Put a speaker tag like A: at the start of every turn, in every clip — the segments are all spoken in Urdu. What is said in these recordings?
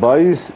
A: 22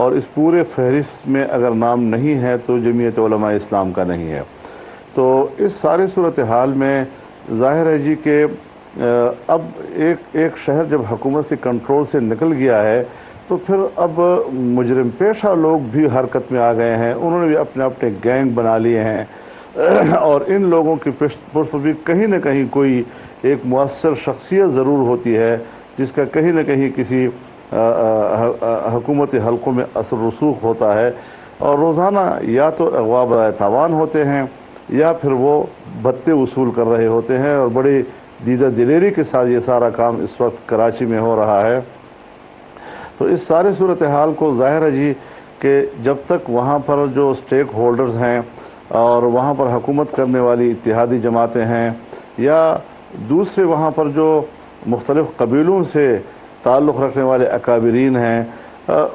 A: اور اس پورے فہرست میں اگر نام نہیں ہے تو جمعیت علماء اسلام کا نہیں ہے۔ تو اس ساری صورتحال میں ظاہر ہے جی کہ اب ایک شہر جب حکومت کے کنٹرول سے نکل گیا ہے تو پھر اب مجرم پیشہ لوگ بھی حرکت میں آ گئے ہیں، انہوں نے بھی اپنے اپنے گینگ بنا لیے ہیں، اور ان لوگوں کی پشت پر بھی کہیں نہ کہیں کوئی ایک مؤثر شخصیت ضرور ہوتی ہے جس کا کہیں نہ کہیں کسی حکومتی حلقوں میں اثر رسوخ ہوتا ہے، اور روزانہ یا تو اغوا برائے تاوان ہوتے ہیں یا پھر وہ بھتے وصول کر رہے ہوتے ہیں، اور بڑی دیدہ دلیری کے ساتھ یہ سارا کام اس وقت کراچی میں ہو رہا ہے۔ تو اس سارے صورتحال کو ظاہر ہے جی کہ جب تک وہاں پر جو اسٹیک ہولڈرز ہیں اور وہاں پر حکومت کرنے والی اتحادی جماعتیں ہیں یا دوسرے وہاں پر جو مختلف قبیلوں سے تعلق رکھنے والے اکابرین ہیں،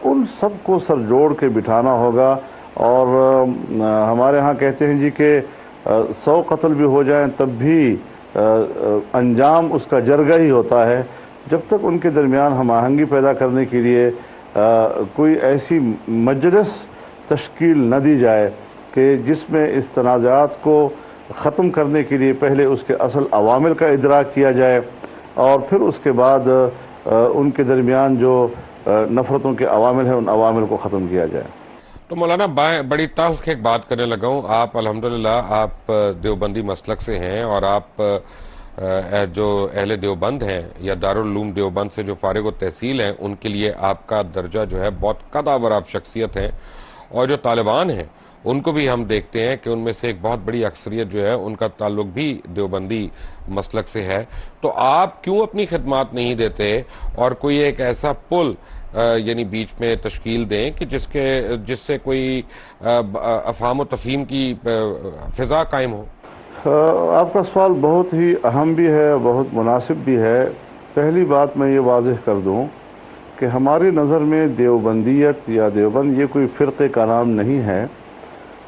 A: ان سب کو سر جوڑ کے بٹھانا ہوگا، اور ہمارے ہاں کہتے ہیں جی کہ 100 قتل بھی ہو جائیں تب بھی انجام اس کا جرگہ ہی ہوتا ہے۔ جب تک ان کے درمیان ہم آہنگی پیدا کرنے کے لیے کوئی ایسی مجلس تشکیل نہ دی جائے کہ جس میں اس تنازعات کو ختم کرنے کے لیے پہلے اس کے اصل عوامل کا ادراک کیا جائے اور پھر اس کے بعد ان کے درمیان جو نفرتوں کے عوامل ہیں ان عوامل کو ختم کیا جائے۔
B: تو مولانا بڑی تلخ ایک بات کرنے لگا ہوں، آپ الحمدللہ آپ دیوبندی مسلک سے ہیں، اور آپ جو اہل دیوبند ہیں یا دارالعلوم دیوبند سے جو فارغ التحصیل ہیں ان کے لیے آپ کا درجہ جو ہے بہت قدآور آپ شخصیت ہیں، اور جو طالبان ہیں ان کو بھی ہم دیکھتے ہیں کہ ان میں سے ایک بہت بڑی اکثریت جو ہے ان کا تعلق بھی دیوبندی مسلک سے ہے۔ تو آپ کیوں اپنی خدمات نہیں دیتے اور کوئی ایک ایسا پل یعنی بیچ میں تشکیل دیں کہ جس سے کوئی افہام و تفہیم کی فضا قائم ہو؟
A: آپ کا سوال بہت ہی اہم بھی ہے، بہت مناسب بھی ہے۔ پہلی بات میں یہ واضح کر دوں کہ ہماری نظر میں دیوبندیت یا دیوبند یہ کوئی فرقے کا نام نہیں ہے،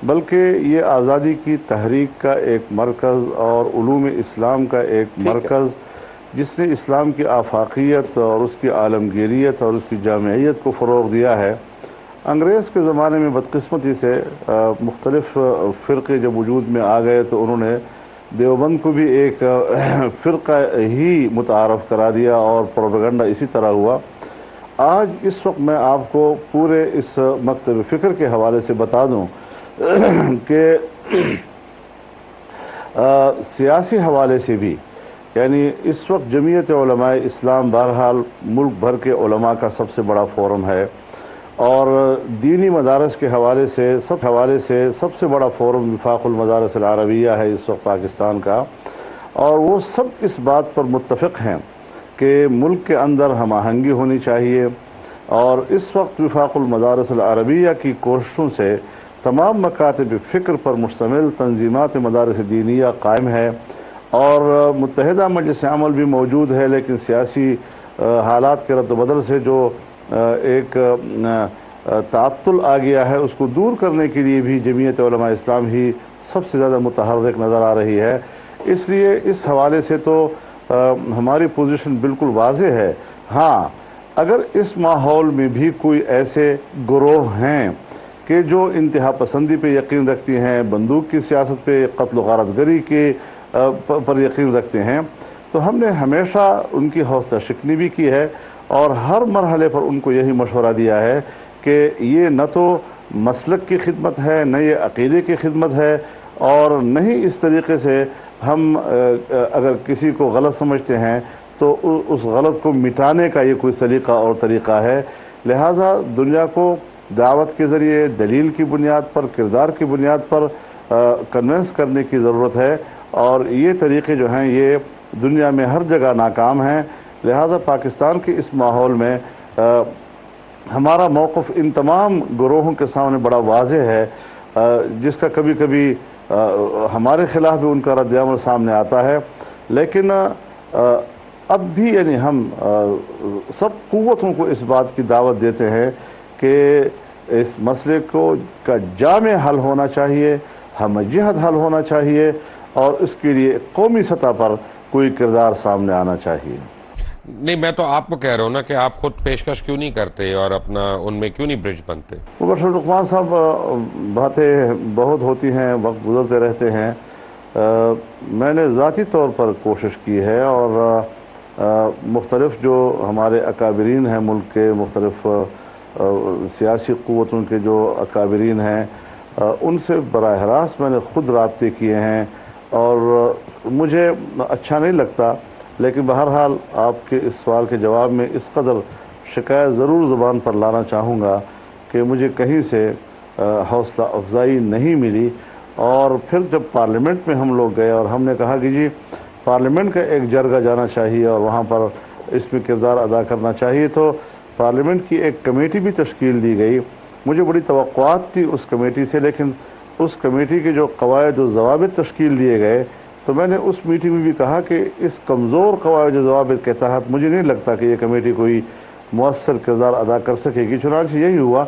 A: بلکہ یہ آزادی کی تحریک کا ایک مرکز اور علوم اسلام کا ایک مرکز جس نے اسلام کی آفاقیت اور اس کی عالمگیریت اور اس کی جامعیت کو فروغ دیا ہے۔ انگریز کے زمانے میں بدقسمتی سے مختلف فرقے جب وجود میں آ گئے تو انہوں نے دیوبند کو بھی ایک فرقہ ہی متعارف کرا دیا اور پروپیگنڈا اسی طرح ہوا۔ آج اس وقت میں آپ کو پورے اس مکتب فکر کے حوالے سے بتا دوں کہ سیاسی حوالے سے بھی یعنی اس وقت جمعیت علماء اسلام بہرحال ملک بھر کے علماء کا سب سے بڑا فورم ہے، اور دینی مدارس کے حوالے سے سب سے بڑا فورم وفاق المدارس العربیہ ہے اس وقت پاکستان کا، اور وہ سب اس بات پر متفق ہیں کہ ملک کے اندر ہم آہنگی ہونی چاہیے، اور اس وقت وفاق المدارس العربیہ کی کوششوں سے تمام مکاتب فکر پر مشتمل تنظیمات مدارس دینیہ قائم ہے، اور متحدہ مجلس عمل بھی موجود ہے، لیکن سیاسی حالات کے رد و بدل سے جو ایک تعطل آ گیا ہے اس کو دور کرنے کے لیے بھی جمعیت علماء اسلام ہی سب سے زیادہ متحرک نظر آ رہی ہے۔ اس لیے اس حوالے سے تو ہماری پوزیشن بالکل واضح ہے۔ ہاں، اگر اس ماحول میں بھی کوئی ایسے گروہ ہیں کہ جو انتہا پسندی پہ یقین رکھتی ہیں، بندوق کی سیاست پہ، قتل و غارت گری کے پر یقین رکھتے ہیں، تو ہم نے ہمیشہ ان کی حوصلہ شکنی بھی کی ہے، اور ہر مرحلے پر ان کو یہی مشورہ دیا ہے کہ یہ نہ تو مسلک کی خدمت ہے، نہ یہ عقیدے کی خدمت ہے، اور نہ ہی اس طریقے سے ہم اگر کسی کو غلط سمجھتے ہیں تو اس غلط کو مٹانے کا یہ کوئی سلیقہ اور طریقہ ہے۔ لہذا دنیا کو دعوت کے ذریعے دلیل کی بنیاد پر، کردار کی بنیاد پر کنونس کرنے کی ضرورت ہے، اور یہ طریقے جو ہیں یہ دنیا میں ہر جگہ ناکام ہیں۔ لہذا پاکستان کے اس ماحول میں ہمارا موقف ان تمام گروہوں کے سامنے بڑا واضح ہے، جس کا کبھی کبھی ہمارے خلاف بھی ان کا رد عمل سامنے آتا ہے، لیکن اب بھی یعنی ہم سب قوتوں کو اس بات کی دعوت دیتے ہیں کہ اس مسئلے کا جامع حل ہونا چاہیے، ہم جہد حل ہونا چاہیے، اور اس کے لیے قومی سطح پر کوئی کردار سامنے آنا چاہیے۔
B: نہیں، میں تو آپ کو کہہ رہا ہوں نا کہ آپ خود پیشکش کیوں نہیں کرتے اور اپنا ان میں کیوں نہیں برج بنتے؟
A: مبشر لقمان صاحب، باتیں بہت ہوتی ہیں، وقت گزرتے رہتے ہیں۔ میں نے ذاتی طور پر کوشش کی ہے اور مختلف جو ہمارے اکابرین ہیں، ملک کے مختلف سیاسی قوتوں کے جو اکابرین ہیں، ان سے براہ راست میں نے خود رابطے کیے ہیں اور مجھے اچھا نہیں لگتا، لیکن بہرحال آپ کے اس سوال کے جواب میں اس قدر شکایت ضرور زبان پر لانا چاہوں گا کہ مجھے کہیں سے حوصلہ افزائی نہیں ملی۔ اور پھر جب پارلیمنٹ میں ہم لوگ گئے اور ہم نے کہا کہ جی پارلیمنٹ کا ایک جرگہ جانا چاہیے اور وہاں پر اس میں کردار ادا کرنا چاہیے، تو پارلیمنٹ کی ایک کمیٹی بھی تشکیل دی گئی۔ مجھے بڑی توقعات تھی اس کمیٹی سے، لیکن اس کمیٹی کے جو قواعد و ضوابط تشکیل دیے گئے، تو میں نے اس میٹنگ میں بھی کہا کہ اس کمزور قواعد و ضوابط کے تحت مجھے نہیں لگتا کہ یہ کمیٹی کوئی مؤثر کردار ادا کر سکے گی۔ چنانچہ یہی ہوا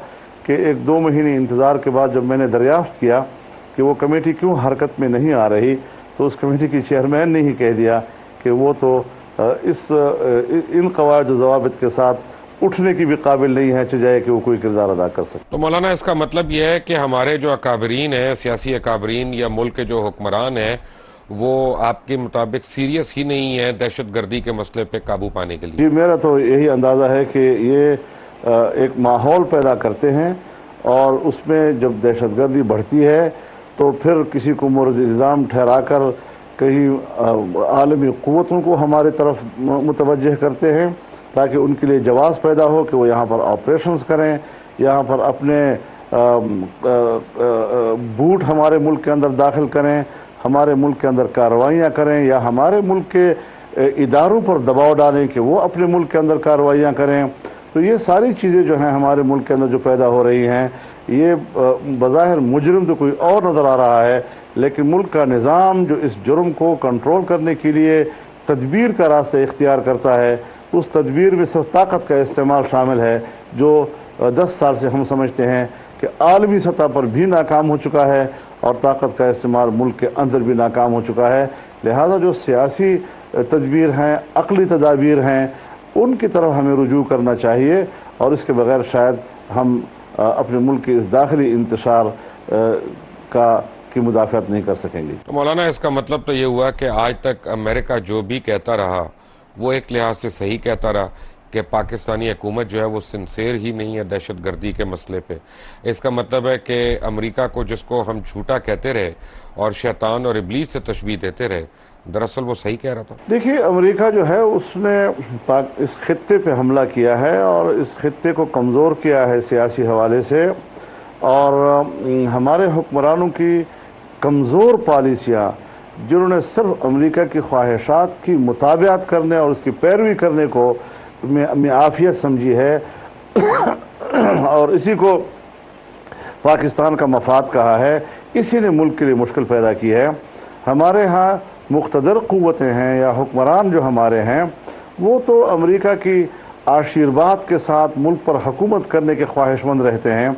A: کہ ایک 2 مہینے انتظار کے بعد جب میں نے دریافت کیا کہ وہ کمیٹی کیوں حرکت میں نہیں آ رہی، تو اس کمیٹی کی چیئرمین نے ہی کہہ دیا کہ وہ تو ان قواعد و ضوابط کے ساتھ اٹھنے کی بھی قابل نہیں ہے چاہے کہ وہ کوئی کردار ادا کر سکے۔
B: تو مولانا اس کا مطلب یہ ہے کہ ہمارے جو اکابرین ہیں، سیاسی اکابرین یا ملک کے جو حکمران ہیں، وہ آپ کے مطابق سیریس ہی نہیں ہے دہشت گردی کے مسئلے پہ قابو پانے کے لیے؟
A: جی، میرا تو یہی اندازہ ہے کہ یہ ایک ماحول پیدا کرتے ہیں اور اس میں جب دہشت گردی بڑھتی ہے تو پھر کسی کو مورد الزام ٹھہرا کر کہیں عالمی قوتوں کو ہمارے طرف متوجہ کرتے ہیں تاکہ ان کے لیے جواز پیدا ہو کہ وہ یہاں پر آپریشنز کریں، یہاں پر اپنے بوٹ ہمارے ملک کے اندر داخل کریں، ہمارے ملک کے اندر کارروائیاں کریں، یا ہمارے ملک کے اداروں پر دباؤ ڈالیں کہ وہ اپنے ملک کے اندر کارروائیاں کریں۔ تو یہ ساری چیزیں جو ہیں ہمارے ملک کے اندر جو پیدا ہو رہی ہیں، یہ بظاہر مجرم تو کوئی اور نظر آ رہا ہے، لیکن ملک کا نظام جو اس جرم کو کنٹرول کرنے کے لیے تدبیر کا راستہ اختیار کرتا ہے، اس تدبیر میں صرف طاقت کا استعمال شامل ہے، جو 10 سال سے ہم سمجھتے ہیں کہ عالمی سطح پر بھی ناکام ہو چکا ہے اور طاقت کا استعمال ملک کے اندر بھی ناکام ہو چکا ہے۔ لہذا جو سیاسی تدبیر ہیں، عقلی تدابیر ہیں، ان کی طرف ہمیں رجوع کرنا چاہیے، اور اس کے بغیر شاید ہم اپنے ملک کے اس داخلی انتشار کی مدافعت نہیں کر سکیں گے۔
B: تو مولانا اس کا مطلب تو یہ ہوا کہ آج تک امریکہ جو بھی کہتا رہا وہ ایک لحاظ سے صحیح کہتا رہا کہ پاکستانی حکومت جو ہے وہ سنسیر ہی نہیں ہے دہشت گردی کے مسئلے پہ۔ اس کا مطلب ہے کہ امریکہ کو جس کو ہم جھوٹا کہتے رہے اور شیطان اور ابلیس سے تشبیہ دیتے رہے، دراصل وہ صحیح کہہ رہا تھا۔
A: دیکھیے، امریکہ جو ہے اس نے اس خطے پہ حملہ کیا ہے اور اس خطے کو کمزور کیا ہے سیاسی حوالے سے، اور ہمارے حکمرانوں کی کمزور پالیسیاں، جنہوں نے صرف امریکہ کی خواہشات کی مطابقت کرنے اور اس کی پیروی کرنے کو میں عافیت سمجھی ہے اور اسی کو پاکستان کا مفاد کہا ہے، اسی نے ملک کے لیے مشکل پیدا کی ہے۔ ہمارے ہاں مقتدر قوتیں ہیں یا حکمران جو ہمارے ہیں، وہ تو امریکہ کی آشیرواد کے ساتھ ملک پر حکومت کرنے کے خواہش مند رہتے ہیں،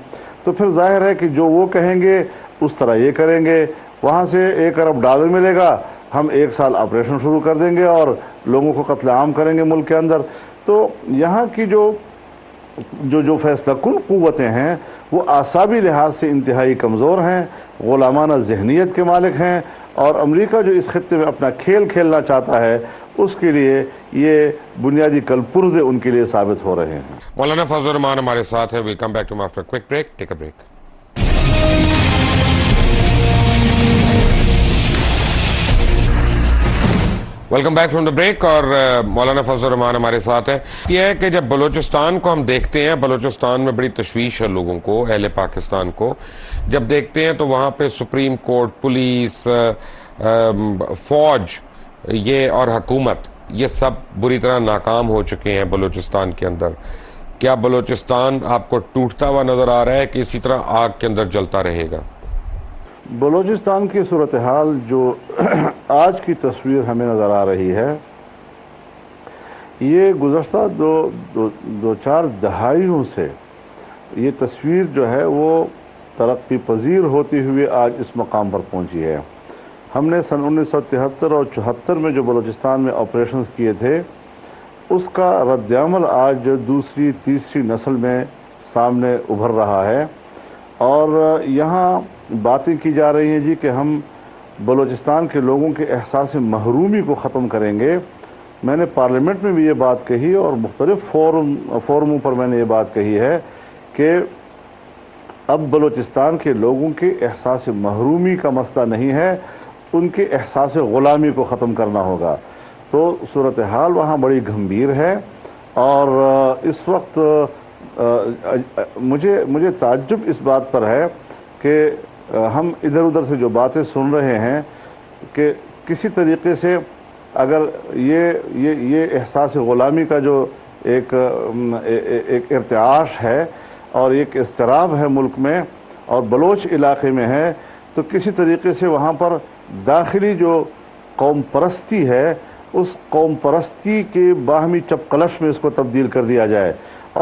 A: تو پھر ظاہر ہے کہ جو وہ کہیں گے اس طرح یہ کریں گے۔ وہاں سے $1 ارب ملے گا، ہم 1 سال آپریشن شروع کر دیں گے اور لوگوں کو قتل عام کریں گے ملک کے اندر۔ تو یہاں کی جو فیصلہ کن قوتیں ہیں وہ اعصابی لحاظ سے انتہائی کمزور ہیں، غلامانہ ذہنیت کے مالک ہیں، اور امریکہ جو اس خطے میں اپنا کھیل کھیلنا چاہتا ہے اس کے لیے یہ بنیادی کل پرزے ان کے لیے ثابت ہو رہے ہیں۔
B: مولانا فضل الرحمان ہمارے ساتھ ہیں۔ Welcome back to after quick break, take a break. Welcome back from the break, اور مولانا فضل الرحمان ہمارے ساتھ ہیں۔ یہ ہے کہ جب بلوچستان کو ہم دیکھتے ہیں، بلوچستان میں بڑی تشویش ہے لوگوں کو، اہل پاکستان کو جب دیکھتے ہیں تو وہاں پہ سپریم کورٹ، پولیس، فوج یہ اور حکومت یہ سب بری طرح ناکام ہو چکے ہیں بلوچستان کے اندر۔ کیا بلوچستان آپ کو ٹوٹتا ہوا نظر آ رہا ہے کہ اسی طرح آگ کے اندر جلتا رہے گا؟
A: بلوچستان کی صورتحال جو آج کی تصویر ہمیں نظر آ رہی ہے، یہ گزشتہ دو چار دہائیوں سے یہ تصویر جو ہے وہ ترقی پذیر ہوتی ہوئی آج اس مقام پر پہنچی ہے۔ ہم نے سن 1973 اور 74 میں جو بلوچستان میں آپریشنز کیے تھے، اس کا رد عمل آج دوسری تیسری نسل میں سامنے ابھر رہا ہے، اور یہاں باتیں کی جا رہی ہیں جی کہ ہم بلوچستان کے لوگوں کے احساس محرومی کو ختم کریں گے۔ میں نے پارلیمنٹ میں بھی یہ بات کہی اور مختلف فورموں پر میں نے یہ بات کہی ہے کہ اب بلوچستان کے لوگوں کے احساس محرومی کا مسئلہ نہیں ہے، ان کے احساس غلامی کو ختم کرنا ہوگا۔ تو صورتحال وہاں بڑی گھمبیر ہے، اور اس وقت مجھے تعجب اس بات پر ہے کہ ہم ادھر ادھر سے جو باتیں سن رہے ہیں کہ کسی طریقے سے اگر یہ احساس غلامی کا جو ایک ارتعاش ہے اور ایک اضطراب ہے ملک میں اور بلوچ علاقے میں ہے، تو کسی طریقے سے وہاں پر داخلی جو قوم پرستی ہے اس قوم پرستی کے باہمی چپقلش میں اس کو تبدیل کر دیا جائے،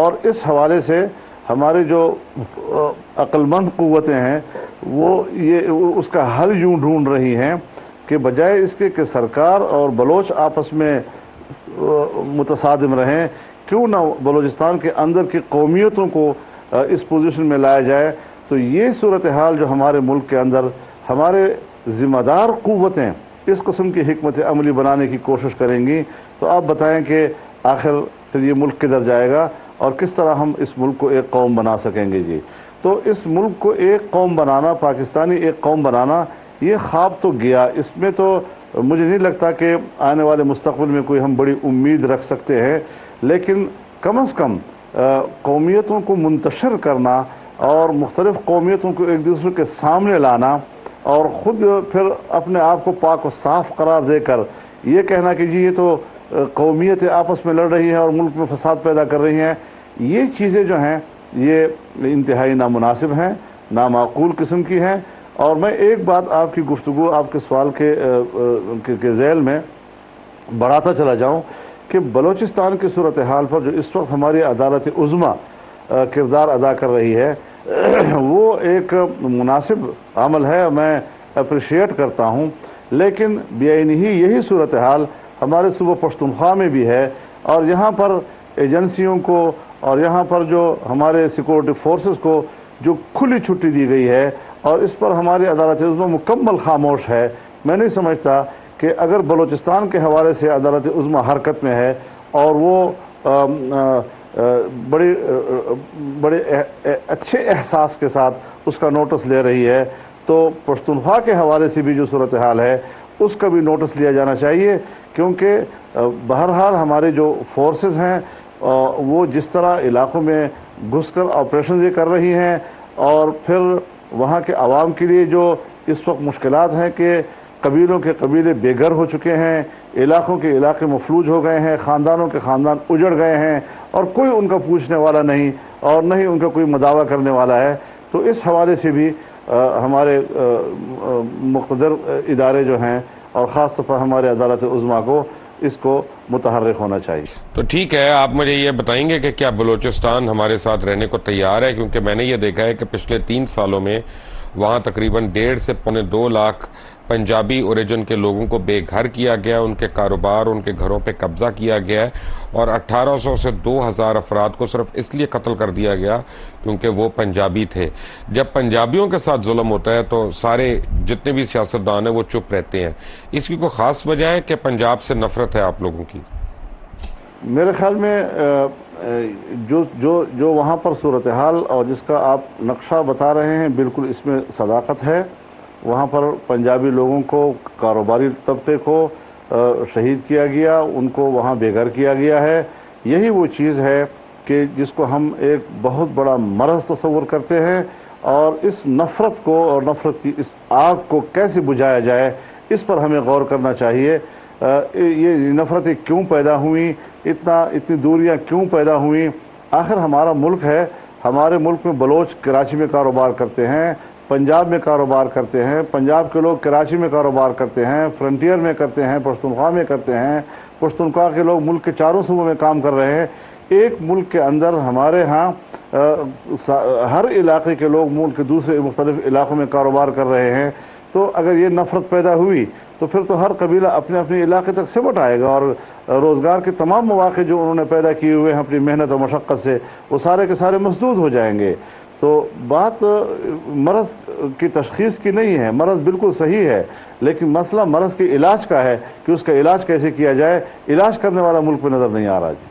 A: اور اس حوالے سے ہمارے جو عقل مند قوتیں ہیں وہ اس کا حل یوں ڈھونڈ رہی ہیں کہ بجائے اس کے کہ سرکار اور بلوچ آپس میں متصادم رہیں، کیوں نہ بلوچستان کے اندر کی قومیتوں کو اس پوزیشن میں لایا جائے۔ تو یہ صورتحال جو ہمارے ملک کے اندر ہمارے ذمہ دار قوتیں اس قسم کی حکمت عملی بنانے کی کوشش کریں گی، تو آپ بتائیں کہ آخر پھر یہ ملک کدھر جائے گا اور کس طرح ہم اس ملک کو ایک قوم بنا سکیں گے جی۔ تو اس ملک کو ایک قوم بنانا، پاکستانی ایک قوم بنانا، یہ خواب تو گیا، اس میں تو مجھے نہیں لگتا کہ آنے والے مستقبل میں کوئی ہم بڑی امید رکھ سکتے ہیں، لیکن کم از کم قومیتوں کو منتشر کرنا اور مختلف قومیتوں کو ایک دوسرے کے سامنے لانا اور خود پھر اپنے آپ کو پاک و صاف قرار دے کر یہ کہنا کہ جی یہ تو قومیتیں آپس میں لڑ رہی ہیں اور ملک میں فساد پیدا کر رہی ہیں، یہ چیزیں جو ہیں یہ انتہائی نامناسب ہیں، نامعقول قسم کی ہیں۔ اور میں ایک بات آپ کی گفتگو، آپ کے سوال کے ذیل میں بڑھاتا چلا جاؤں کہ بلوچستان کی صورتحال پر جو اس وقت ہماری عدالت عظمیٰ کردار ادا کر رہی ہے وہ ایک مناسب عمل ہے، میں اپریشیٹ کرتا ہوں، لیکن بعینی ہی یہی صورتحال ہمارے صوبہ پختونخوا میں بھی ہے، اور یہاں پر ایجنسیوں کو اور یہاں پر جو ہمارے سیکورٹی فورسز کو جو کھلی چھٹی دی گئی ہے اور اس پر ہماری عدالت عظمیٰ مکمل خاموش ہے۔ میں نہیں سمجھتا کہ اگر بلوچستان کے حوالے سے عدالت عظمیٰ حرکت میں ہے اور وہ بڑے اچھے احساس کے ساتھ اس کا نوٹس لے رہی ہے، تو پختونخوا کے حوالے سے بھی جو صورتحال ہے اس کا بھی نوٹس لیا جانا چاہیے، کیونکہ بہرحال ہمارے جو فورسز ہیں وہ جس طرح علاقوں میں گھس کر آپریشن یہ کر رہی ہیں، اور پھر وہاں کے عوام کے لیے جو اس وقت مشکلات ہیں کہ قبیلوں کے قبیلے بے گھر ہو چکے ہیں، علاقوں کے علاقے مفلوج ہو گئے ہیں، خاندانوں کے خاندان اجڑ گئے ہیں اور کوئی ان کا پوچھنے والا نہیں اور نہ ہی ان کا کوئی مداوع کرنے والا ہے، تو اس حوالے سے بھی ہمارے مقتدر ادارے جو ہیں اور خاص طور پر ہمارے عدالت عظمیٰ کو اس کو متحرک ہونا چاہیے۔
B: تو ٹھیک ہے، آپ مجھے یہ بتائیں گے کہ کیا بلوچستان ہمارے ساتھ رہنے کو تیار ہے؟ کیونکہ میں نے یہ دیکھا ہے کہ پچھلے 3 سالوں میں وہاں تقریباً 1.5 سے 2.25 لاکھ پنجابی اوریجن کے لوگوں کو بے گھر کیا گیا، ان کے کاروبار، ان کے گھروں پہ قبضہ کیا گیا ہے، اور 1800 سے 2000 افراد کو صرف اس لیے قتل کر دیا گیا کیونکہ وہ پنجابی تھے۔ جب پنجابیوں کے ساتھ ظلم ہوتا ہے تو سارے جتنے بھی سیاستدان ہیں وہ چپ رہتے ہیں، اس کی کوئی خاص وجہ ہے کہ پنجاب سے نفرت ہے آپ لوگوں کی؟
A: میرے خیال میں جو وہاں پر صورتحال اور جس کا آپ نقشہ بتا رہے ہیں بالکل اس میں صداقت ہے۔ وہاں پر پنجابی لوگوں کو، کاروباری طبقے کو شہید کیا گیا، ان کو وہاں بے گھر کیا گیا ہے۔ یہی وہ چیز ہے کہ جس کو ہم ایک بہت بڑا مرض تصور کرتے ہیں، اور اس نفرت کو اور نفرت کی اس آگ کو کیسے بجھایا جائے اس پر ہمیں غور کرنا چاہیے۔ یہ نفرتیں کیوں پیدا ہوئیں، اتنی دوریاں کیوں پیدا ہوئیں؟ آخر ہمارا ملک ہے، ہمارے ملک میں بلوچ کراچی میں کاروبار کرتے ہیں، پنجاب میں کاروبار کرتے ہیں، پنجاب کے لوگ کراچی میں کاروبار کرتے ہیں، فرنٹیئر میں کرتے ہیں، پختونخوا میں کرتے ہیں، پختونخوا کے لوگ ملک کے چاروں صوبوں میں کام کر رہے ہیں۔ ایک ملک کے اندر ہمارے ہاں ہر علاقے کے لوگ ملک کے دوسرے مختلف علاقوں میں کاروبار کر رہے ہیں، تو اگر یہ نفرت پیدا ہوئی تو پھر تو ہر قبیلہ اپنے اپنے علاقے تک سمٹ آئے گا، اور روزگار کے تمام مواقع جو انہوں نے پیدا کیے ہوئے ہیں اپنی محنت و مشقت سے، وہ سارے کے سارے مسدود ہو جائیں گے۔ تو بات مرض کی تشخیص کی نہیں ہے، مرض بالکل صحیح ہے، لیکن مسئلہ مرض کے علاج کا ہے کہ اس کا علاج کیسے کیا جائے۔ علاج کرنے والا ملک میں نظر نہیں آ رہا جی۔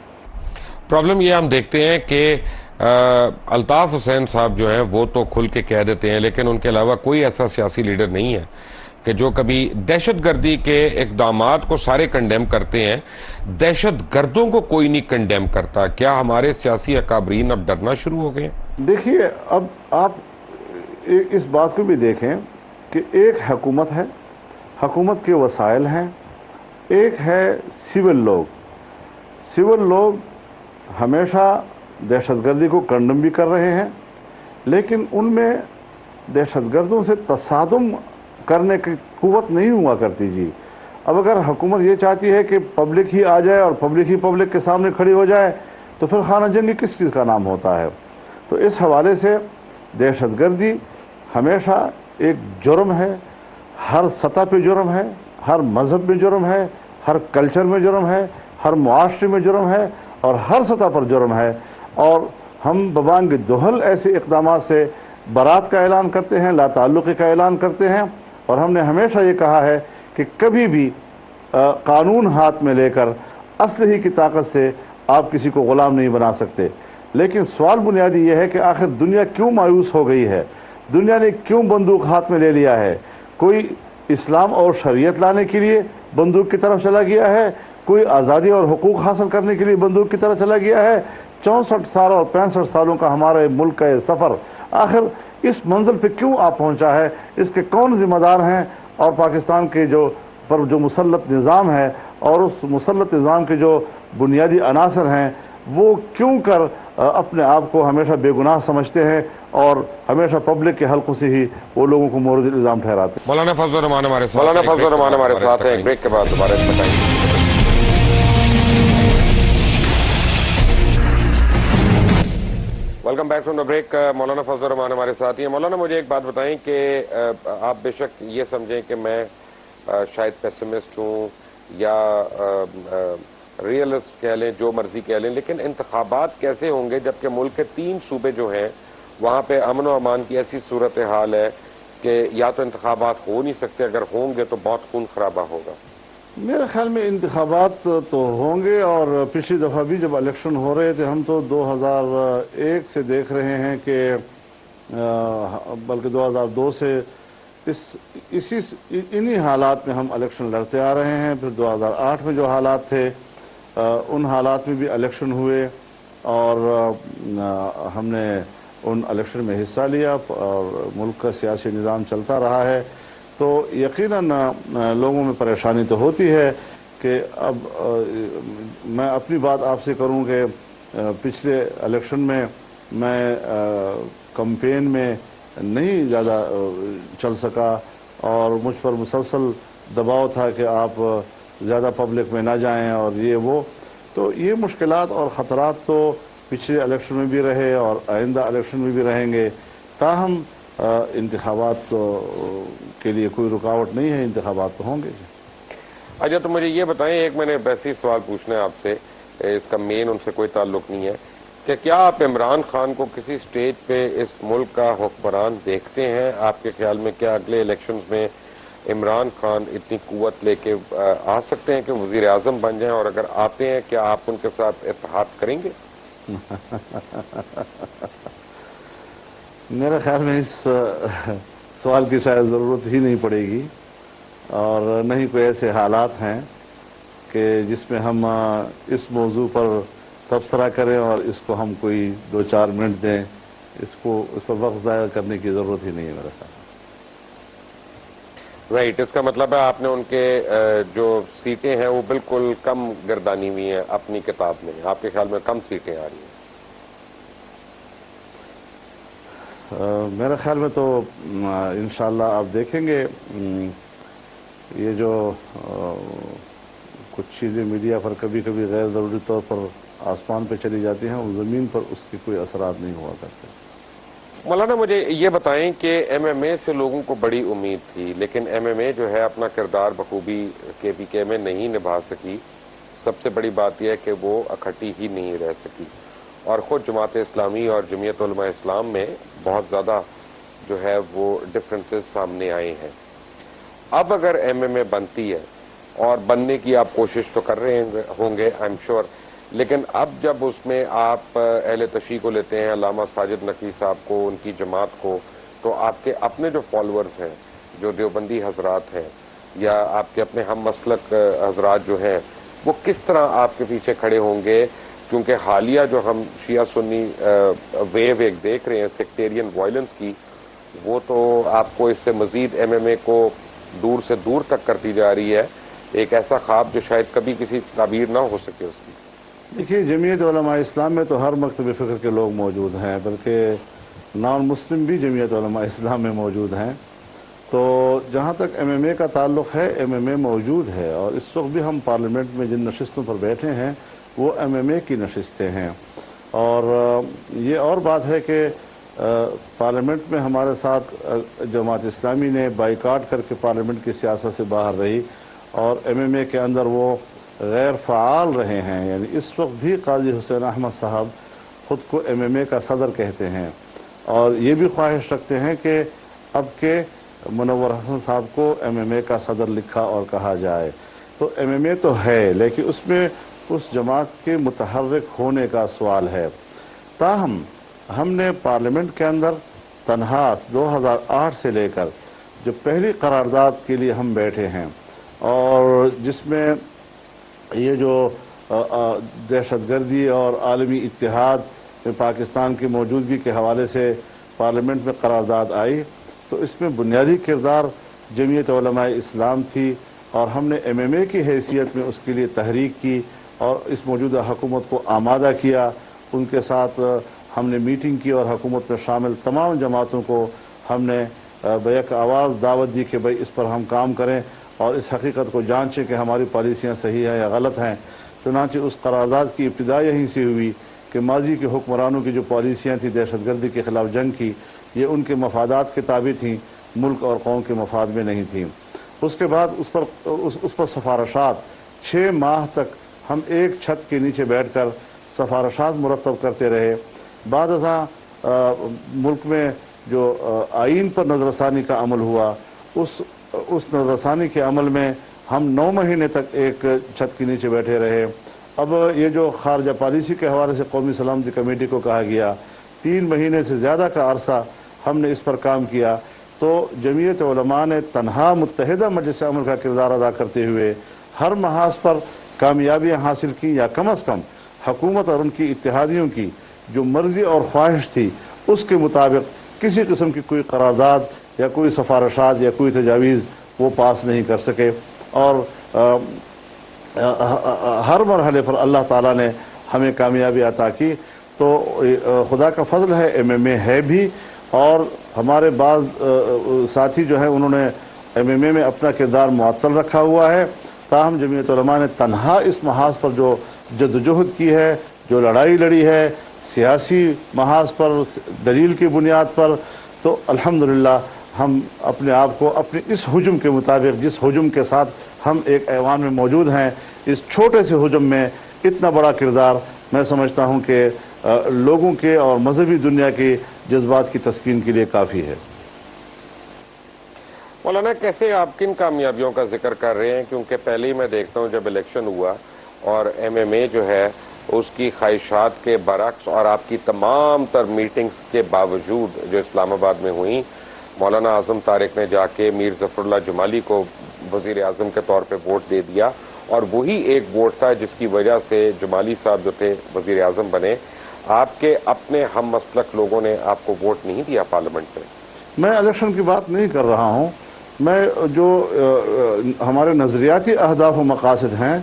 B: پرابلم یہ ہم دیکھتے ہیں کہ الطاف حسین صاحب جو ہیں وہ تو کھل کے کہہ دیتے ہیں، لیکن ان کے علاوہ کوئی ایسا سیاسی لیڈر نہیں ہے کہ جو کبھی دہشت گردی کے اقدامات کو سارے کنڈیم کرتے ہیں، دہشت گردوں کو کوئی نہیں کنڈیم کرتا۔ کیا ہمارے سیاسی اکابرین اب ڈرنا شروع ہو گئے ہیں؟
A: دیکھیے، اب آپ اس بات کو بھی دیکھیں کہ ایک حکومت ہے، حکومت کے وسائل ہیں، ایک ہے سول لوگ۔ سول لوگ ہمیشہ دہشت گردی کو کنڈم بھی کر رہے ہیں، لیکن ان میں دہشت گردوں سے تصادم کرنے کی قوت نہیں ہوا کرتی جی۔ اب اگر حکومت یہ چاہتی ہے کہ پبلک ہی آ جائے اور پبلک ہی پبلک کے سامنے کھڑی ہو جائے تو پھر خانہ جنگی کس چیز کا نام ہوتا ہے؟ تو اس حوالے سے دہشت گردی ہمیشہ ایک جرم ہے، ہر سطح پہ جرم ہے، ہر مذہب میں جرم ہے، ہر کلچر میں جرم ہے، ہر معاشرے میں جرم ہے، اور ہر سطح پر جرم ہے۔ اور ہم ببانگ دہل ایسے اقدامات سے برات کا اعلان کرتے ہیں، لا تعلقی کا اعلان کرتے ہیں، اور ہم نے ہمیشہ یہ کہا ہے کہ کبھی بھی قانون ہاتھ میں لے کر اسلحے کی طاقت سے آپ کسی کو غلام نہیں بنا سکتے۔ لیکن سوال بنیادی یہ ہے کہ آخر دنیا کیوں مایوس ہو گئی ہے؟ دنیا نے کیوں بندوق ہاتھ میں لے لیا ہے؟ کوئی اسلام اور شریعت لانے کے لیے بندوق کی طرف چلا گیا ہے، کوئی آزادی اور حقوق حاصل کرنے کے لیے بندوق کی طرف چلا گیا ہے۔ 64 سال اور 65 سالوں کا ہمارے ملک کا یہ سفر آخر اس منزل پہ کیوں آ پہنچا ہے؟ اس کے کون ذمہ دار ہیں؟ اور پاکستان کے جو مسلط نظام ہے اور اس مسلط نظام کے جو بنیادی عناصر ہیں وہ کیوں کر اپنے آپ کو ہمیشہ بے گناہ سمجھتے ہیں اور ہمیشہ پبلک کے حلقوں سے ہی وہ لوگوں کو مورد الزام ٹھہراتے ہیں؟
B: مولانا فضل الرحمان ہمارے ساتھ ہیں، ایک بریک کے بعد دوبارہ بتائیں گے۔ Welcome back from the break. مولانا فضل الرحمان ہمارے ساتھ ہیں۔ مولانا مجھے ایک بات بتائیں کہ آپ بے شک یہ سمجھیں کہ میں شاید پیسمسٹ ہوں یا ریئلسٹ کہہ لیں، جو مرضی کہہ لیں، لیکن انتخابات کیسے ہوں گے جبکہ ملک کے 3 صوبے جو ہیں وہاں پہ امن و امان کی ایسی صورتحال ہے کہ یا تو انتخابات ہو نہیں سکتے، اگر ہوں گے تو بہت خون خرابہ ہوگا؟
A: میرے خیال میں انتخابات تو ہوں گے، اور پچھلی دفعہ بھی جب الیکشن ہو رہے تھے ہم تو 2001 سے دیکھ رہے ہیں کہ بلکہ 2002 سے انہی حالات میں ہم الیکشن لڑتے آ رہے ہیں۔ پھر 2008 میں جو حالات تھے ان حالات میں بھی الیکشن ہوئے اور ہم نے ان الیکشن میں حصہ لیا اور ملک کا سیاسی نظام چلتا رہا ہے۔ تو یقیناً لوگوں میں پریشانی تو ہوتی ہے کہ اب میں اپنی بات آپ سے کروں کہ پچھلے الیکشن میں کمپین میں نہیں زیادہ چل سکا اور مجھ پر مسلسل دباؤ تھا کہ آپ زیادہ پبلک میں نہ جائیں اور یہ وہ، تو یہ مشکلات اور خطرات تو پچھلے الیکشن میں بھی رہے اور آئندہ الیکشن میں بھی رہیں گے۔ تاہم انتخابات کے لیے کوئی رکاوٹ نہیں ہے، انتخابات تو ہوں گے۔
B: اچھا، تو مجھے یہ بتائیں، ایک میں نے ویسے سوال پوچھنا ہے آپ سے، اس کا مین ان سے کوئی تعلق نہیں ہے، کہ کیا آپ عمران خان کو کسی سٹیج پہ اس ملک کا حکمران دیکھتے ہیں؟ آپ کے خیال میں کیا اگلے الیکشنز میں عمران خان اتنی قوت لے کے آ سکتے ہیں کہ وزیر اعظم بن جائیں؟ اور اگر آتے ہیں کیا آپ ان کے ساتھ اتحاد کریں گے؟
A: میرے خیال میں اس سوال کی شاید ضرورت ہی نہیں پڑے گی، اور نہ ہی کوئی ایسے حالات ہیں کہ جس میں ہم اس موضوع پر تبصرہ کریں اور اس کو ہم کوئی 2-4 منٹ دیں، اس پر وقت ضائع کرنے کی ضرورت ہی نہیں ہے میرے خیال۔
B: رائٹ، اس کا مطلب ہے آپ نے ان کے جو سیٹیں ہیں وہ بالکل کم گردانی ہوئی ہیں اپنی کتاب میں، آپ کے خیال میں کم سیٹیں آ رہی ہیں؟
A: میرے خیال میں تو انشاءاللہ آپ دیکھیں گے یہ جو کچھ چیزیں میڈیا پر کبھی کبھی غیر ضروری طور پر آسمان پہ چلی جاتی ہیں، وہ زمین پر اس کے کوئی اثرات نہیں ہوا کرتے۔
B: مولانا مجھے یہ بتائیں کہ ایم ایم اے سے لوگوں کو بڑی امید تھی، لیکن ایم ایم اے جو ہے اپنا کردار بخوبی کے پی کے میں نہیں نبھا سکی۔ سب سے بڑی بات یہ ہے کہ وہ اکٹھی ہی نہیں رہ سکی، اور خود جماعت اسلامی اور جمعیت علماء اسلام میں بہت زیادہ جو ہے وہ ڈفرنسز سامنے آئے ہیں۔ اب اگر ایم ایم اے بنتی ہے، اور بننے کی آپ کوشش تو کر رہے ہوں گے آئی ایم شیور، لیکن اب جب اس میں آپ اہل تشیع کو لیتے ہیں، علامہ ساجد نقوی صاحب کو، ان کی جماعت کو، تو آپ کے اپنے جو فالوورز ہیں، جو دیوبندی حضرات ہیں، یا آپ کے اپنے ہم مسلک حضرات جو ہیں، وہ کس طرح آپ کے پیچھے کھڑے ہوں گے؟ کیونکہ حالیہ جو ہم شیعہ سنی ویو ایک دیکھ رہے ہیں سیکٹیرین وائلنس کی، وہ تو آپ کو اس سے مزید ایم ایم اے کو دور سے دور تک کرتی جا رہی ہے، ایک ایسا خواب جو شاید کبھی کسی تعبیر نہ ہو سکے اس کی۔
A: دیکھیے، جمعیت علماء اسلام میں تو ہر مکتب فکر کے لوگ موجود ہیں، بلکہ نان مسلم بھی جمعیت علماء اسلام میں موجود ہیں۔ تو جہاں تک ایم ایم اے کا تعلق ہے، ایم ایم اے موجود ہے، اور اس وقت بھی ہم پارلیمنٹ میں جن نشستوں پر بیٹھے ہیں وہ ایم ایم اے کی نشستیں ہیں۔ اور یہ اور بات ہے کہ پارلیمنٹ میں ہمارے ساتھ جماعت اسلامی نے بائیکاٹ کر کے پارلیمنٹ کی سیاست سے باہر رہی، اور ایم ایم اے کے اندر وہ غیر فعال رہے ہیں۔ یعنی اس وقت بھی قاضی حسین احمد صاحب خود کو ایم ایم اے کا صدر کہتے ہیں، اور یہ بھی خواہش رکھتے ہیں کہ اب کے منور حسن صاحب کو ایم ایم اے کا صدر لکھا اور کہا جائے۔ تو ایم ایم اے تو ہے، لیکن اس میں اس جماعت کے متحرک ہونے کا سوال ہے۔ تاہم ہم نے پارلیمنٹ کے اندر تنہا 2008 سے لے کر جو پہلی قرارداد کے لیے ہم بیٹھے ہیں، اور جس میں یہ جو دہشت گردی اور عالمی اتحاد میں پاکستان کی موجودگی کے حوالے سے پارلیمنٹ میں قرارداد آئی، تو اس میں بنیادی کردار جمعیت علماء اسلام تھی، اور ہم نے ایم ایم اے کی حیثیت میں اس کے لیے تحریک کی اور اس موجودہ حکومت کو آمادہ کیا۔ ان کے ساتھ ہم نے میٹنگ کی، اور حکومت میں شامل تمام جماعتوں کو ہم نے بیک آواز دعوت دی کہ بھئی اس پر ہم کام کریں اور اس حقیقت کو جانچیں کہ ہماری پالیسیاں صحیح ہیں یا غلط ہیں۔ چنانچہ اس قرارداد کی ابتدا یہیں سے ہوئی کہ ماضی کے حکمرانوں کی جو پالیسیاں تھیں دہشت گردی کے خلاف جنگ کی، یہ ان کے مفادات کے تابع تھیں، ملک اور قوم کے مفاد میں نہیں تھیں۔ اس کے بعد اس پر سفارشات 6 ماہ تک ہم ایک چھت کے نیچے بیٹھ کر سفارشات مرتب کرتے رہے۔ بعد ازاں ملک میں جو آئین پر نظر ثانی کا عمل ہوا، اس نظر ثانی کے عمل میں ہم 9 مہینے تک ایک چھت کے نیچے بیٹھے رہے۔ اب یہ جو خارجہ پالیسی کے حوالے سے قومی سلامتی کمیٹی کو کہا گیا، 3 مہینے سے زیادہ کا عرصہ ہم نے اس پر کام کیا۔ تو جمعیت علماء نے تنہا متحدہ مجلس عمل کا کردار ادا کرتے ہوئے ہر محاذ پر کامیابیاں حاصل کی، یا کم از کم حکومت اور ان کی اتحادیوں کی جو مرضی اور خواہش تھی اس کے مطابق کسی قسم کی کوئی قرارداد یا کوئی سفارشات یا کوئی تجاویز وہ پاس نہیں کر سکے۔ اور ہر مرحلے پر اللہ تعالیٰ نے ہمیں کامیابی عطا کی۔ تو خدا کا فضل ہے، ایم ایم اے ہے بھی، اور ہمارے بعض ساتھی جو ہیں انہوں نے ایم ایم اے میں اپنا کردار معطل رکھا ہوا ہے۔ تاہم جمعیت علماء نے تنہا اس محاذ پر جو جدوجہد کی ہے، جو لڑائی لڑی ہے سیاسی محاذ پر، دلیل کی بنیاد پر، تو الحمدللہ ہم اپنے آپ کو اپنے اس حجم کے مطابق، جس حجم کے ساتھ ہم ایک ایوان میں موجود ہیں، اس چھوٹے سے حجم میں اتنا بڑا کردار میں سمجھتا ہوں کہ لوگوں کے اور مذہبی دنیا کے جذبات کی تسکین کے لیے کافی ہے۔
B: مولانا کیسے آپ کن کامیابیوں کا ذکر کر رہے ہیں؟ کیونکہ پہلے ہی میں دیکھتا ہوں جب الیکشن ہوا اور ایم ایم اے جو ہے اس کی خواہشات کے برعکس، اور آپ کی تمام تر میٹنگز کے باوجود جو اسلام آباد میں ہوئیں، مولانا اعظم طارق نے جا کے میر ظفر اللہ جمالی کو وزیر اعظم کے طور پہ ووٹ دے دیا، اور وہی ایک ووٹ تھا جس کی وجہ سے جمالی صاحب جو تھے وزیر اعظم بنے۔ آپ کے اپنے ہم مسلک لوگوں نے آپ کو ووٹ نہیں دیا پارلیمنٹ میں؟
A: میں الیکشن کی بات نہیں کر رہا ہوں، میں جو ہمارے نظریاتی اہداف و مقاصد ہیں،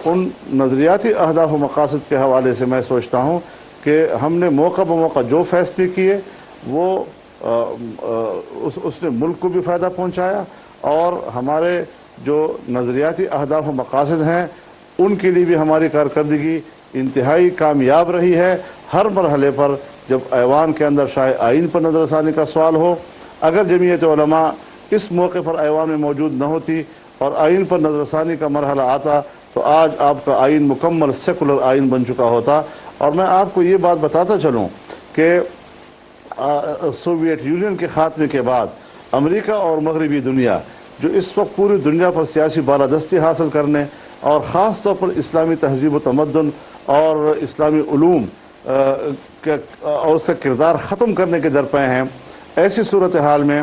A: ان نظریاتی اہداف و مقاصد کے حوالے سے میں سوچتا ہوں کہ ہم نے موقع بموقع جو فیصلے کیے وہ اس نے ملک کو بھی فائدہ پہنچایا، اور ہمارے جو نظریاتی اہداف و مقاصد ہیں ان کے لیے بھی ہماری کارکردگی انتہائی کامیاب رہی ہے۔ ہر مرحلے پر جب ایوان کے اندر شاہ آئین پر نظر ثانی کا سوال ہو. اگر جمعیت علماء اس موقع پر ایوان میں موجود نہ ہوتی اور آئین پر نظر ثانی کا مرحلہ آتا تو آج آپ کا آئین مکمل سیکولر آئین بن چکا ہوتا. اور میں آپ کو یہ بات بتاتا چلوں کہ سوویت یونین کے خاتمے کے بعد امریکہ اور مغربی دنیا جو اس وقت پوری دنیا پر سیاسی بالادستی حاصل کرنے اور خاص طور پر اسلامی تہذیب و تمدن اور اسلامی علوم اور اس کا کردار ختم کرنے کے درپے ہیں، ایسی صورتحال میں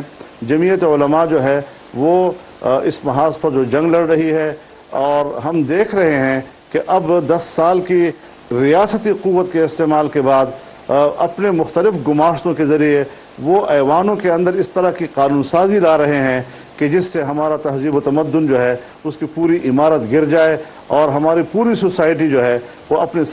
A: جمعیت علماء جو ہے وہ اس محاذ پر جو جنگ لڑ رہی ہے، اور ہم دیکھ رہے ہیں کہ اب 10 سال کی ریاستی قوت کے استعمال کے بعد اپنے مختلف گماشتوں کے ذریعے وہ ایوانوں کے اندر اس طرح کی قانون سازی لا رہے ہیں کہ جس سے ہمارا تہذیب و تمدن جو ہے اس کی پوری عمارت گر جائے اور ہماری پوری سوسائٹی جو ہے وہ اپنی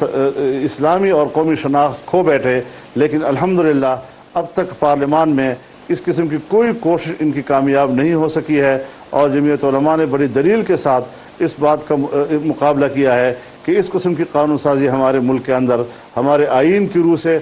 A: اسلامی اور قومی شناخت کھو بیٹھے. لیکن الحمدللہ اب تک پارلیمان میں اس قسم کی کوئی کوشش ان کی کامیاب نہیں ہو سکی ہے، اور جمعیت علماء نے بڑی دلیل کے ساتھ اس بات کا مقابلہ کیا ہے کہ اس قسم کی قانون سازی ہمارے ملک کے اندر ہمارے آئین کی روح سے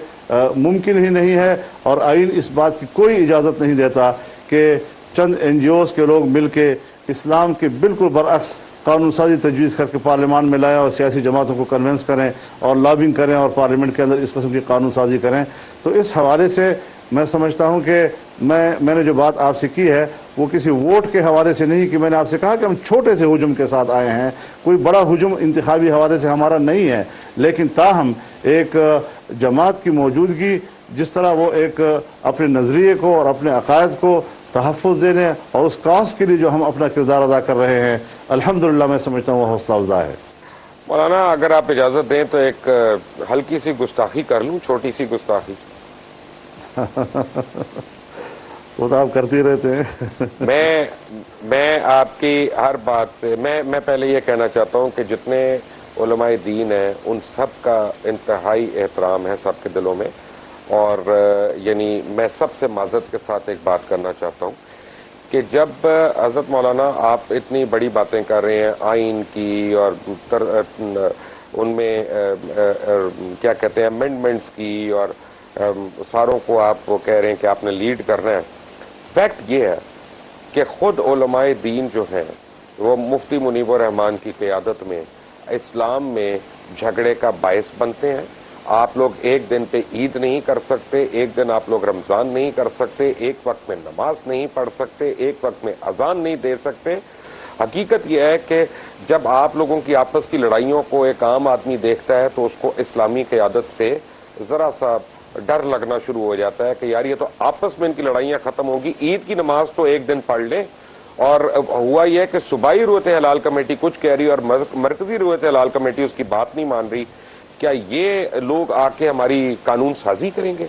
A: ممکن ہی نہیں ہے، اور آئین اس بات کی کوئی اجازت نہیں دیتا کہ چند NGOs کے لوگ مل کے اسلام کے بالکل برعکس قانون سازی تجویز کر کے پارلیمان میں لائیں اور سیاسی جماعتوں کو کنونس کریں اور لابنگ کریں اور پارلیمنٹ کے اندر اس قسم کی قانون سازی کریں. تو اس حوالے سے میں سمجھتا ہوں کہ میں نے جو بات آپ سے کی ہے وہ کسی ووٹ کے حوالے سے نہیں، کہ میں نے آپ سے کہا کہ ہم چھوٹے سے ہجوم کے ساتھ آئے ہیں، کوئی بڑا ہجوم انتخابی حوالے سے ہمارا نہیں ہے، لیکن تاہم ایک جماعت کی موجودگی جس طرح وہ ایک اپنے نظریے کو اور اپنے عقائد کو تحفظ دینے اور اس کاز کے لیے جو ہم اپنا کردار ادا کر رہے ہیں، الحمدللہ میں سمجھتا ہوں وہ حوصلہ افزا ہے.
B: مولانا اگر آپ اجازت دیں تو ایک ہلکی سی گستاخی کر لوں، چھوٹی سی گستاخی.
A: وہ تو آپ کرتے رہتے ہیں.
B: میں آپ کی ہر بات سے میں پہلے یہ کہنا چاہتا ہوں کہ جتنے علماء دین ہیں ان سب کا انتہائی احترام ہے سب کے دلوں میں، اور یعنی میں سب سے معذرت کے ساتھ ایک بات کرنا چاہتا ہوں کہ جب حضرت مولانا آپ اتنی بڑی باتیں کر رہے ہیں آئین کی اور ان میں کیا کہتے ہیں امینڈمنٹس کی، اور ساروں کو آپ وہ کہہ رہے ہیں کہ آپ نے لیڈ کرنا ہے، فیکٹ یہ ہے کہ خود علماء دین جو ہیں وہ مفتی منیب الرحمان کی قیادت میں اسلام میں جھگڑے کا باعث بنتے ہیں. آپ لوگ ایک دن پہ عید نہیں کر سکتے، ایک دن آپ لوگ رمضان نہیں کر سکتے، ایک وقت میں نماز نہیں پڑھ سکتے، ایک وقت میں اذان نہیں دے سکتے. حقیقت یہ ہے کہ جب آپ لوگوں کی آپس کی لڑائیوں کو ایک عام آدمی دیکھتا ہے تو اس کو اسلامی قیادت سے ذرا سا ڈر لگنا شروع ہو جاتا ہے کہ یار یہ تو آپس میں ان کی لڑائیاں ختم ہوگی، عید کی نماز تو ایک دن پڑھ لیں. اور ہوا یہ کہ صوبائی رویت حلال کمیٹی کچھ کہہ رہی اور مرکزی رویت حلال کمیٹی اس کی بات نہیں مان رہی. کیا یہ لوگ آ کے ہماری قانون سازی کریں گے؟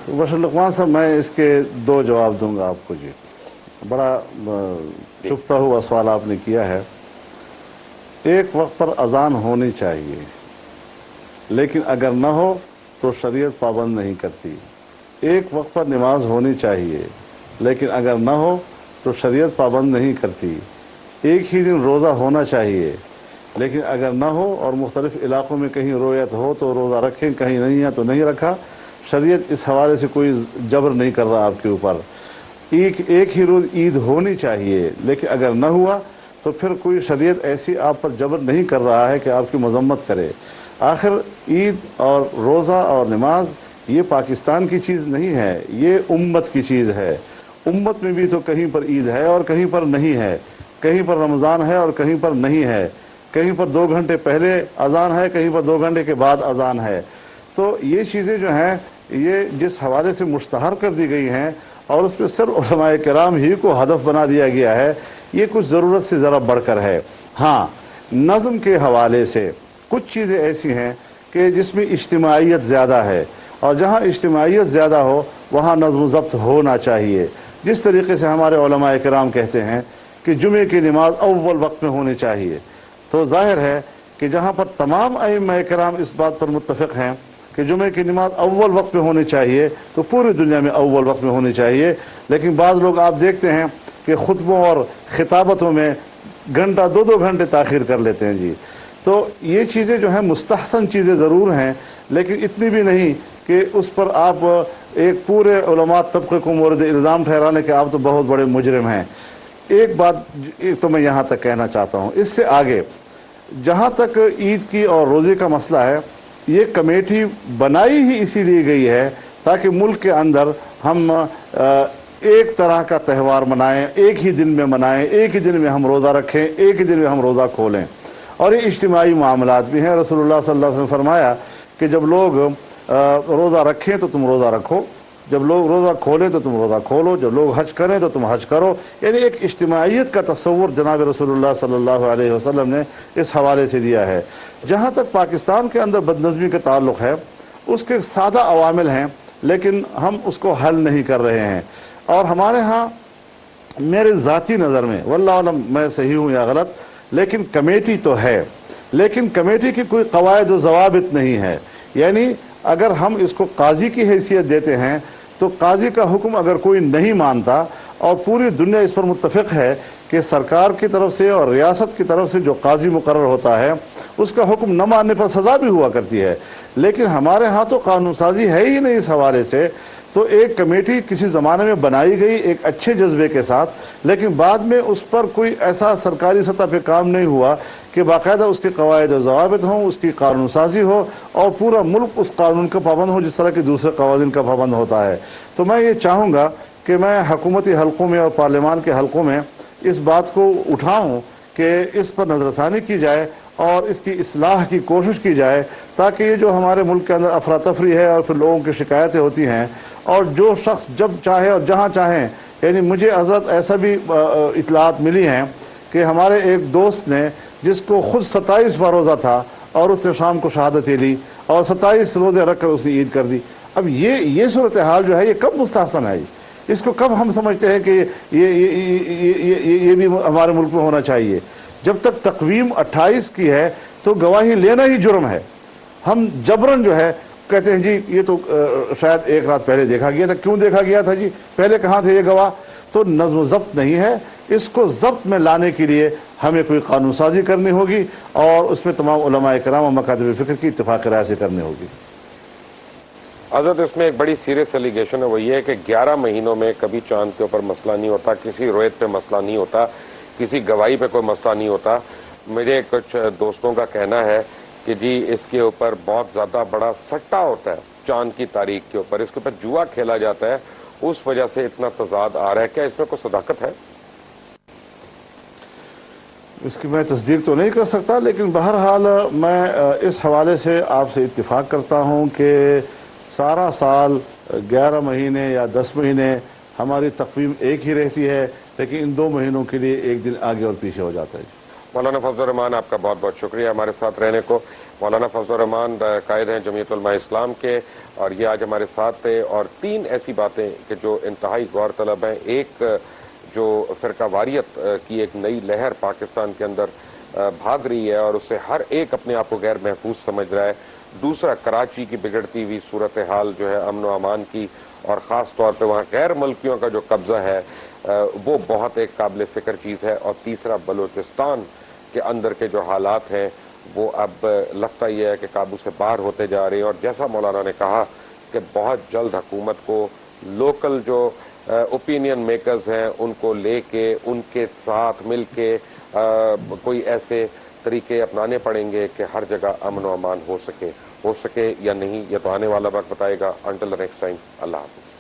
A: بشر لقمان صاحب، میں اس کے 2 جواب دوں گا آپ کو. جی بڑا چھپتا ہوا سوال آپ نے کیا ہے. ایک وقت پر اذان ہونی چاہیے، لیکن اگر نہ ہو تو شریعت پابند نہیں کرتی. ایک وقت پر نماز ہونی چاہیے، لیکن اگر نہ ہو تو شریعت پابند نہیں کرتی. ایک ہی دن روزہ ہونا چاہیے، لیکن اگر نہ ہو اور مختلف علاقوں میں کہیں رویت ہو تو روزہ رکھیں، کہیں نہیں ہے تو نہیں رکھا. شریعت اس حوالے سے کوئی جبر نہیں کر رہا آپ کے اوپر. ایک ہی روز عید ہونی چاہیے، لیکن اگر نہ ہوا تو پھر کوئی شریعت ایسی آپ پر جبر نہیں کر رہا ہے کہ آپ کی مذمت کرے. آخر عید اور روزہ اور نماز یہ پاکستان کی چیز نہیں ہے، یہ امت کی چیز ہے. امت میں بھی تو کہیں پر عید ہے اور کہیں پر نہیں ہے، کہیں پر رمضان ہے اور کہیں پر نہیں ہے، کہیں پر 2 گھنٹے پہلے اذان ہے، کہیں پر 2 گھنٹے کے بعد اذان ہے. تو یہ چیزیں جو ہیں یہ جس حوالے سے مشتہر کر دی گئی ہیں اور اس پہ صرف علماء کرام ہی کو ہدف بنا دیا گیا ہے، یہ کچھ ضرورت سے ذرا بڑھ کر ہے. ہاں، نظم کے حوالے سے کچھ چیزیں ایسی ہیں کہ جس میں اجتماعیت زیادہ ہے، اور جہاں اجتماعیت زیادہ ہو وہاں نظم و ضبط ہونا چاہیے. جس طریقے سے ہمارے علماء کرام کہتے ہیں کہ جمعے کی نماز اول وقت میں ہونی چاہیے، تو ظاہر ہے کہ جہاں پر تمام ائمہ کرام اس بات پر متفق ہیں کہ جمعے کی نماز اول وقت میں ہونی چاہیے تو پوری دنیا میں اول وقت میں ہونی چاہیے. لیکن بعض لوگ آپ دیکھتے ہیں کہ خطبوں اور خطابتوں میں گھنٹہ 2 گھنٹے تاخیر کر لیتے ہیں. جی تو یہ چیزیں جو ہیں مستحسن چیزیں ضرور ہیں، لیکن اتنی بھی نہیں کہ اس پر آپ ایک پورے علماء طبقے کو مورد الزام ٹھہرانے کہ آپ تو بہت بڑے مجرم ہیں۔ ایک بات تو میں یہاں تک کہنا چاہتا ہوں، اس سے آگے جہاں تک عید کی اور روزے کا مسئلہ ہے، یہ کمیٹی بنائی ہی اسی لیے گئی ہے تاکہ ملک کے اندر ہم ایک طرح کا تہوار منائیں، ایک ہی دن میں منائیں، ایک ہی دن میں ہم روزہ رکھیں، ایک ہی دن میں ہم روزہ کھولیں۔ اور یہ اجتماعی معاملات بھی ہیں۔ رسول اللہ صلی اللہ علیہ وسلم نے فرمایا کہ جب لوگ روزہ رکھیں تو تم روزہ رکھو، جب لوگ روزہ کھولیں تو تم روزہ کھولو، جب لوگ حج کریں تو تم حج کرو۔ یعنی ایک اجتماعیت کا تصور جناب رسول اللہ صلی اللہ علیہ وسلم نے اس حوالے سے دیا ہے۔ جہاں تک پاکستان کے اندر بدنظمی کا تعلق ہے، اس کے سادہ عوامل ہیں لیکن ہم اس کو حل نہیں کر رہے ہیں۔ اور ہمارے ہاں میرے ذاتی نظر میں، واللہ علم میں صحیح ہوں یا غلط، لیکن کمیٹی تو ہے، لیکن کمیٹی کی کوئی قواعد و ضوابط نہیں ہے۔ یعنی اگر ہم اس کو قاضی کی حیثیت دیتے ہیں تو قاضی کا حکم اگر کوئی نہیں مانتا اور پوری دنیا اس پر متفق ہے کہ سرکار کی طرف سے اور ریاست کی طرف سے جو قاضی مقرر ہوتا ہے اس کا حکم نہ ماننے پر سزا بھی ہوا کرتی ہے، لیکن ہمارے ہاں تو قانون سازی ہے ہی نہیں اس حوالے سے۔ تو ایک کمیٹی کسی زمانے میں بنائی گئی ایک اچھے جذبے کے ساتھ، لیکن بعد میں اس پر کوئی ایسا سرکاری سطح پہ کام نہیں ہوا کہ باقاعدہ اس کے قواعد و ضوابط ہوں، اس کی قانون سازی ہو اور پورا ملک اس قانون کا پابند ہو جس طرح کہ دوسرے قوانین کا پابند ہوتا ہے۔ تو میں یہ چاہوں گا کہ میں حکومتی حلقوں میں اور پارلیمان کے حلقوں میں اس بات کو اٹھاؤں کہ اس پر نظر ثانی کی جائے اور اس کی اصلاح کی کوشش کی جائے، تاکہ یہ جو ہمارے ملک کے اندر افراتفری ہے اور پھر لوگوں کی شکایتیں ہوتی ہیں اور جو شخص جب چاہے اور جہاں چاہیں، یعنی مجھے حضرت ایسا بھی اطلاعات ملی ہیں کہ ہمارے ایک دوست نے جس کو خود 27واں روزہ تھا اور اس نے شام کو شہادت لی اور 27 روزے رکھ کر اس نے عید کر دی۔ اب یہ صورتحال جو ہے یہ کب مستحسن ہے؟ اس کو کب ہم سمجھتے ہیں کہ یہ بھی ہمارے ملک میں ہونا چاہیے؟ جب تک تقویم 28 کی ہے تو گواہی لینا ہی جرم ہے۔ ہم جبرن جو ہے کہتے ہیں جی یہ تو شاید ایک رات پہلے دیکھا گیا تھا۔ کیوں دیکھا گیا تھا جی؟ پہلے کہاں تھے یہ گواہ؟ تو نظم و ضبط نہیں ہے۔ اس کو ضبط میں لانے کے لیے ہمیں کوئی قانون سازی کرنی ہوگی اور اس میں تمام علماء کرام اور مکاتب فکر کی اتفاق رائے سے کرنی ہوگی۔
B: حضرت اس میں ایک بڑی سیریس ایلیگیشن ہے، وہ یہ ہے کہ 11 مہینوں میں کبھی چاند کے اوپر مسئلہ نہیں ہوتا، کسی رویت پہ مسئلہ نہیں ہوتا، کسی گواہی پہ کوئی مسئلہ نہیں ہوتا۔ مجھے کچھ دوستوں کا کہنا ہے کہ جی اس کے اوپر بہت زیادہ بڑا سٹا ہوتا ہے، چاند کی تاریخ کے اوپر اس کے اوپر جوا کھیلا جاتا ہے، اس وجہ سے اتنا تضاد آ رہا ہے۔ کیا اس میں کوئی صداقت ہے؟
A: اس کی میں تصدیق تو نہیں کر سکتا، لیکن بہرحال میں اس حوالے سے آپ سے اتفاق کرتا ہوں کہ سارا سال 11 مہینے یا 10 مہینے ہماری تقویم ایک ہی رہتی ہے، لیکن ان 2 مہینوں کے لیے ایک دن آگے اور پیچھے ہو جاتا ہے۔
B: مولانا فضل الرحمان آپ کا بہت بہت شکریہ ہمارے ساتھ رہنے کو۔ مولانا فضل الرحمان قائد ہیں جمعیت علماء اسلام کے، اور یہ آج ہمارے ساتھ تھے۔ اور 3 ایسی باتیں کہ جو انتہائی غور طلب ہیں، ایک جو فرقہ واریت کی ایک نئی لہر پاکستان کے اندر بھاگ رہی ہے اور اس سے ہر ایک اپنے آپ کو غیر محفوظ سمجھ رہا ہے۔ دوسرا کراچی کی بگڑتی ہوئی صورتحال جو ہے امن و امان کی، اور خاص طور پہ وہاں غیر ملکیوں کا جو قبضہ ہے وہ بہت ایک قابل فکر چیز ہے۔ اور تیسرا بلوچستان کے اندر کے جو حالات ہیں وہ اب لگتا یہ ہے کہ قابو سے باہر ہوتے جا رہے ہیں، اور جیسا مولانا نے کہا کہ بہت جلد حکومت کو لوکل جو اوپینین میکرز ہیں ان کو لے کے ان کے ساتھ مل کے کوئی ایسے طریقے اپنانے پڑیں گے کہ ہر جگہ امن و امان ہو سکے یا نہیں، یہ تو آنے والا وقت بتائے گا۔ انٹل نیکسٹ ٹائم، اللہ حافظ۔